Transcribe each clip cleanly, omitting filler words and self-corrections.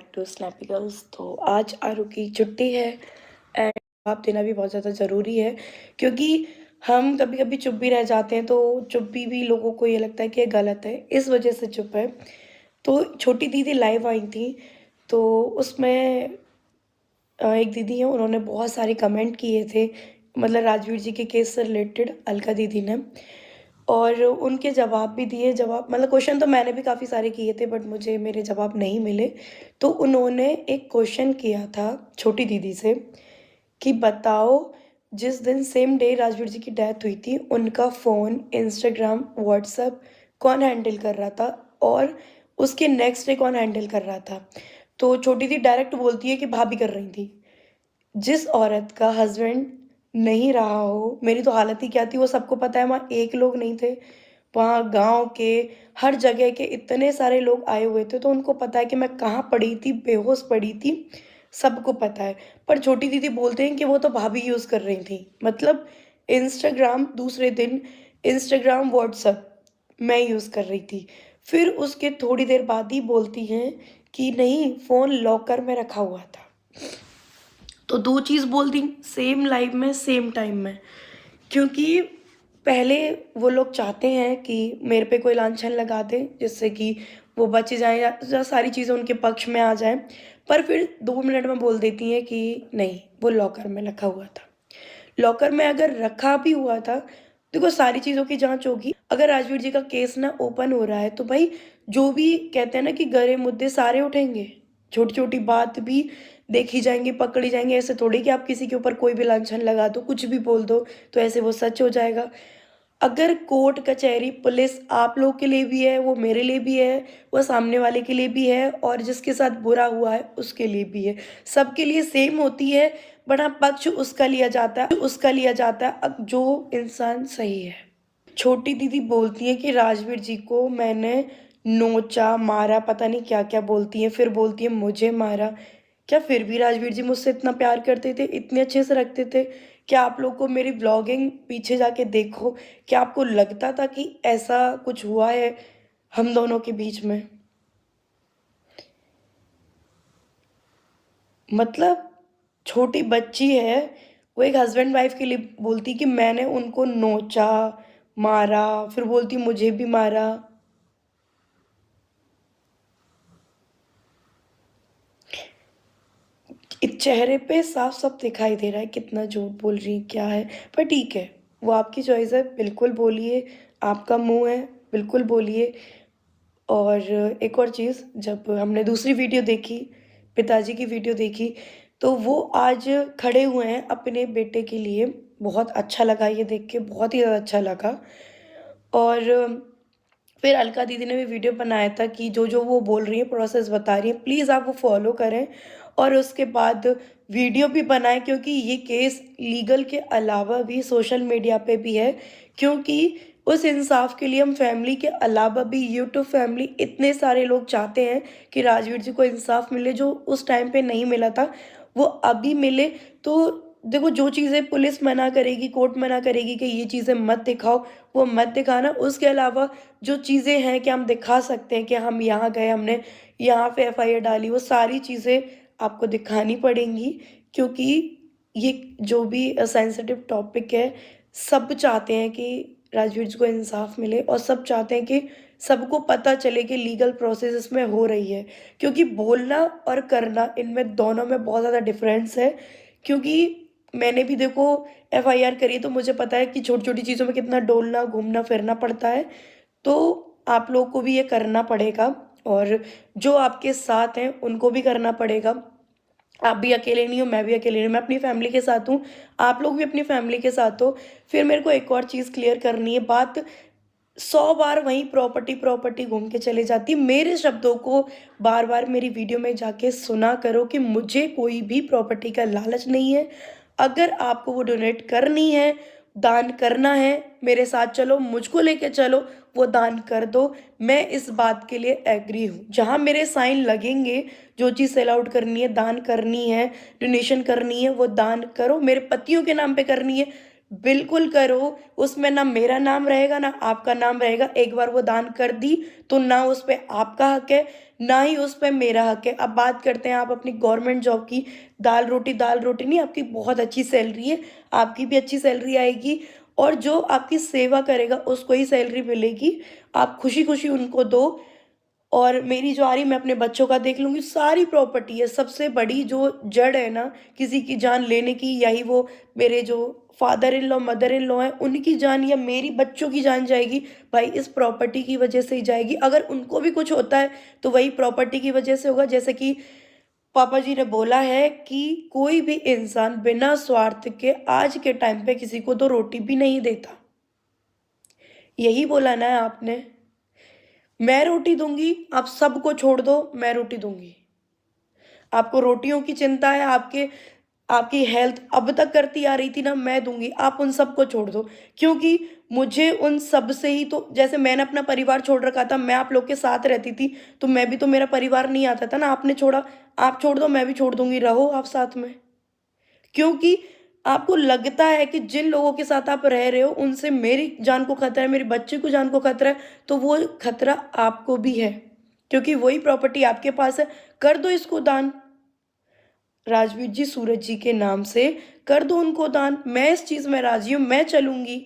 Back to snappy girls. तो आज आरू की छुट्टी है एंड जवाब देना भी बहुत ज़्यादा ज़रूरी है, क्योंकि हम कभी कभी चुप भी रह जाते हैं। तो चुप भी लोगों को ये लगता है कि ये गलत है, इस वजह से चुप है। तो छोटी दीदी लाइव आई थी, तो उसमें एक दीदी है, उन्होंने बहुत सारे कमेंट किए थे, मतलब राजवीर जी के केस से रिलेटेड, अलका दीदी ने। और उनके जवाब भी दिए। जवाब मतलब क्वेश्चन तो मैंने भी काफ़ी सारे किए थे, बट मुझे मेरे जवाब नहीं मिले। तो उन्होंने एक क्वेश्चन किया था छोटी दीदी से कि बताओ, जिस दिन सेम डे राजवीर जी की डेथ हुई थी, उनका फ़ोन, इंस्टाग्राम, व्हाट्सएप कौन हैंडल कर रहा था, और उसके नेक्स्ट डे कौन हैंडल कर रहा था। तो छोटी दी डायरेक्ट बोलती है कि भाभी कर रही थी। जिस औरत का हस्बैंड नहीं रहा हो, मेरी तो हालत ही क्या थी वो सबको पता है। वहाँ एक लोग नहीं थे, वहाँ गांव के हर जगह के इतने सारे लोग आए हुए थे, तो उनको पता है कि मैं कहाँ पड़ी थी, बेहोश पड़ी थी, सबको पता है। पर छोटी दीदी बोलते हैं कि वो तो भाभी यूज़ कर रही थी। मतलब इंस्टाग्राम दूसरे दिन, इंस्टाग्राम व्हाट्सएप मैं यूज़ कर रही थी। फिर उसके थोड़ी देर बाद ही बोलती हैं कि नहीं, फ़ोन लॉकर में रखा हुआ था। तो दो चीज़ बोल दी सेम लाइव में, सेम टाइम में। क्योंकि पहले वो लोग चाहते हैं कि मेरे पे कोई लांछन लगा दे, जिससे कि वो बच जाए या सारी चीज़ें उनके पक्ष में आ जाए। पर फिर 2 मिनट में बोल देती हैं कि नहीं, वो लॉकर में रखा हुआ था। लॉकर में अगर रखा भी हुआ था, देखो सारी चीज़ों की जांच होगी। अगर राजवीर जी का केस ना ओपन हो रहा है, तो भाई जो भी कहते हैं ना कि गड़े मुद्दे सारे उठेंगे, छोटी छोटी बात भी देखी जाएंगी, पकड़ी जाएंगी। ऐसे थोड़ी कि आप किसी के ऊपर कोई भी लांछन लगा दो, कुछ भी बोल दो तो ऐसे वो सच हो जाएगा। अगर कोर्ट कचहरी पुलिस आप लोग के लिए भी है, वो मेरे लिए भी है, वो सामने वाले के लिए भी है, और जिसके साथ बुरा हुआ है उसके लिए भी है, सबके लिए सेम होती है। बड़ा पक्ष उसका लिया जाता है, जो इंसान सही है। छोटी दीदी बोलती है कि राजवीर जी को मैंने नोचा, मारा, पता नहीं क्या क्या बोलती है। फिर बोलती है मुझे मारा। क्या फिर भी राजवीर जी मुझसे इतना प्यार करते थे, इतने अच्छे से रखते थे? क्या आप लोग को मेरी ब्लॉगिंग पीछे जाके देखो, क्या आपको लगता था कि ऐसा कुछ हुआ है हम दोनों के बीच में? मतलब छोटी बच्ची है, वो एक हस्बैंड वाइफ के लिए बोलती कि मैंने उनको नोचा, मारा, फिर बोलती मुझे भी मारा। चेहरे पे साफ साफ दिखाई दे रहा है कितना झूठ बोल रही है, क्या है। पर ठीक है, वो आपकी चॉइस है, बिल्कुल बोलिए, आपका मुंह है, बिल्कुल बोलिए। और एक और चीज़, जब हमने दूसरी वीडियो देखी, पिताजी की वीडियो देखी, तो वो आज खड़े हुए हैं अपने बेटे के लिए। बहुत अच्छा लगा ये देख के, बहुत ही ज़्यादा अच्छा लगा। और फिर अलका दीदी ने भी वीडियो बनाया था कि जो जो वो बोल रही है, प्रोसेस बता रही है, प्लीज़ आप वो फॉलो करें। और उसके बाद वीडियो भी बनाएं, क्योंकि ये केस लीगल के अलावा भी सोशल मीडिया पे भी है। क्योंकि उस इंसाफ के लिए हम फैमिली के अलावा भी, यूट्यूब फैमिली, इतने सारे लोग चाहते हैं कि राजवीर जी को इंसाफ मिले, जो उस टाइम पे नहीं मिला था वो अभी मिले। तो देखो, जो चीज़ें पुलिस मना करेगी, कोर्ट मना करेगी कि ये चीज़ें मत दिखाओ, वो मत दिखाना। उसके अलावा जो चीज़ें हैं कि हम दिखा सकते हैं कि हम यहाँ गए, हमने यहाँ पे एफआईआर डाली, वो सारी चीज़ें आपको दिखानी पड़ेंगी। क्योंकि ये जो भी सेंसिटिव टॉपिक है, सब चाहते हैं कि राजवीर जी को इंसाफ मिले, और सब चाहते हैं कि सबको पता चले कि लीगल प्रोसेस इसमें हो रही है। क्योंकि बोलना और करना, इनमें दोनों में बहुत ज़्यादा डिफरेंस है। क्योंकि मैंने भी देखो एफआईआर करी, तो मुझे पता है कि छोटी छोटी चीज़ों में कितना डोलना, घूमना फिरना पड़ता है। तो आप लोग को भी ये करना पड़ेगा, और जो आपके साथ हैं उनको भी करना पड़ेगा। आप भी अकेले नहीं हो, मैं भी अकेले नहीं हूँ, मैं अपनी फैमिली के साथ हूँ, आप लोग भी अपनी फैमिली के साथ हो। फिर मेरे को एक और चीज़ क्लियर करनी है। बात 100 बार वहीं प्रॉपर्टी प्रॉपर्टी घूम के चले जाती। मेरे शब्दों को बार बार मेरी वीडियो में जाके सुना करो कि मुझे कोई भी प्रॉपर्टी का लालच नहीं है। अगर आपको वो डोनेट करनी है, दान करना है, मेरे साथ चलो, मुझको लेके चलो, वो दान कर दो। मैं इस बात के लिए एग्री हूँ। जहाँ मेरे साइन लगेंगे, जो चीज़ सेल आउट करनी है, दान करनी है, डोनेशन करनी है, वो दान करो। मेरे पतियों के नाम पे करनी है, बिल्कुल करो, उसमें ना मेरा नाम रहेगा ना आपका नाम रहेगा। एक बार वो दान कर दी तो ना उस पे आपका हक है, ना ही उस पे मेरा हक है। अब बात करते हैं आप अपनी गवर्नमेंट जॉब की। दाल रोटी नहीं, आपकी बहुत अच्छी सैलरी है, आपकी भी अच्छी सैलरी आएगी और जो आपकी सेवा करेगा उसको ही सैलरी मिलेगी। आप खुशी-खुशी उनको दो और मेरी जो आ रही मैं अपने बच्चों का देख लूँगी। सारी प्रॉपर्टी है, सबसे बड़ी जो जड़ है ना किसी की जान लेने की, यही वो मेरे जो father in law, mother in law हैं, उनकी जान या मेरी बच्चों की जान जाएगी, भाई इस प्रॉपर्टी की वजह से ही जाएगी। अगर उनको भी कुछ होता है तो वही प्रॉपर्टी की वजह से होगा। जैसे कि पापा जी ने बोला है कि कोई भी इंसान बिना स्वार्थ के आज के टाइम पे किसी को तो रोटी भी नहीं देता। यही बोला ना आपने? मैं रोटी दूँगी, आप सबको छोड़ दो, मैं रोटी दूँगी। आपको रोटियों की चिंता है, आपकी हेल्थ अब तक करती आ रही थी ना, मैं दूँगी, आप उन सबको छोड़ दो। क्योंकि मुझे उन सब से ही तो जैसे मैंने अपना परिवार छोड़ रखा था, मैं आप लोग के साथ रहती थी, तो मैं भी तो मेरा परिवार नहीं आता था ना, आपने छोड़ा, आप छोड़ दो, मैं भी छोड़ दूँगी, रहो आप साथ में। क्योंकि आपको लगता है कि जिन लोगों के साथ आप रह रहे हो, उनसे मेरी जान को खतरा है, मेरे बच्चे को जान को खतरा है, तो वो खतरा आपको भी है। क्योंकि वही प्रॉपर्टी आपके पास है, कर दो इसको दान। राजवीर जी, सूरज जी के नाम से कर दो उनको दान। मैं इस चीज़ में राज़ी हूँ, मैं चलूँगी।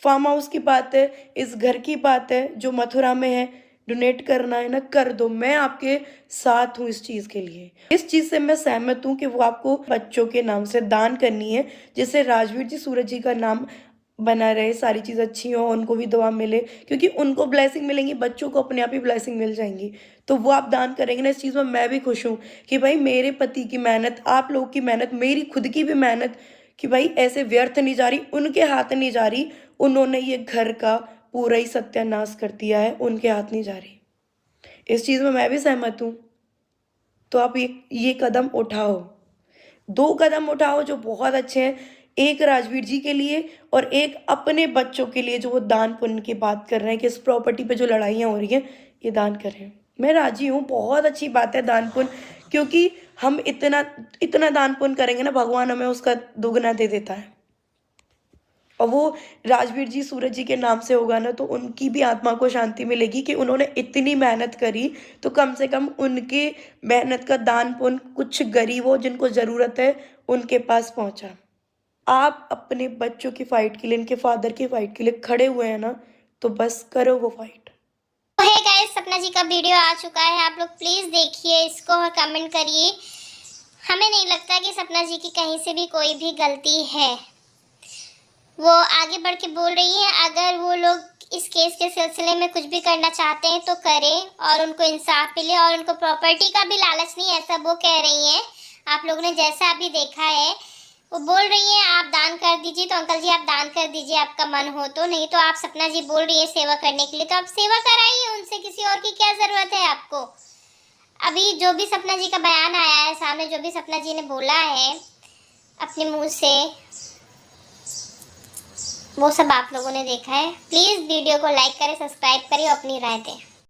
फार्म हाउस की बात है, इस घर की बात है जो मथुरा में है, डोनेट करना है ना, कर दो। मैं आपके साथ हूँ इस चीज़ के लिए। इस चीज़ से मैं सहमत हूँ कि वो आपको बच्चों के नाम से दान करनी है, जिससे राजवीर जी, सूरज जी का नाम बना रहे, सारी चीज़ अच्छी हो, उनको भी दुआ मिले, क्योंकि उनको ब्लेसिंग मिलेंगी, बच्चों को अपने आप ही ब्लेसिंग मिल जाएँगी। तो वो आप दान करेंगे ना, इस चीज़ में मैं भी खुश हूँ कि भाई मेरे पति की मेहनत, आप लोगों की मेहनत, मेरी खुद की भी मेहनत कि भाई ऐसे व्यर्थ नहीं जा रही, उनके हाथ नहीं जा रही। उन्होंने ये घर का पूरा ही सत्यानाश कर दिया है, उनके हाथ नहीं जा रही। इस चीज़ में मैं भी सहमत हूँ। तो आप ये कदम उठाओ। 2 कदम उठाओ जो बहुत अच्छे हैं। एक राजवीर जी के लिए और एक अपने बच्चों के लिए जो वो दान पुण्य की बात कर रहे हैं कि इस प्रॉपर्टी पे जो लड़ाइयाँ हो रही हैं, ये दान करें। मैं राज़ी हूँ, बहुत अच्छी बात है दान पुण्य, क्योंकि हम इतना इतना दान पुण्य करेंगे ना, भगवान हमें उसका दुगना दे देता है। और वो राजवीर जी, सूरज जी के नाम से होगा ना, तो उनकी भी आत्मा को शांति मिलेगी कि उन्होंने इतनी मेहनत करी, तो कम से कम उनके मेहनत का दान पुण्य कुछ गरीबों जिनको ज़रूरत है, उनके पास पहुँचा। आप अपने बच्चों की फ़ाइट के लिए, इनके फादर की फ़ाइट के लिए खड़े हुए हैं ना, तो बस करो वो फ़ाइट। तो है गाइस, सपना जी का वीडियो आ चुका है, आप लोग प्लीज़ देखिए इसको और कमेंट करिए। हमें नहीं लगता कि सपना जी की कहीं से भी कोई भी गलती है। वो आगे बढ़ के बोल रही है, अगर वो लोग इस केस के सिलसिले में कुछ भी करना चाहते हैं तो करें और उनको इंसाफ मिले, और उनको प्रॉपर्टी का भी लालच नहीं, ऐसा वो कह रही हैं। आप लोगों ने जैसा अभी देखा है, वो बोल रही हैं आप दान कर दीजिए, तो अंकल जी आप दान कर दीजिए, आपका मन हो तो। नहीं तो आप, सपना जी बोल रही है सेवा करने के लिए, तो आप सेवा कराइए उनसे, किसी और की क्या ज़रूरत है आपको। अभी जो भी सपना जी का बयान आया है सामने, जो भी सपना जी ने बोला है अपने मुंह से, वो सब आप लोगों ने देखा है। प्लीज़ वीडियो को लाइक करें, सब्सक्राइब करें और अपनी राय दें।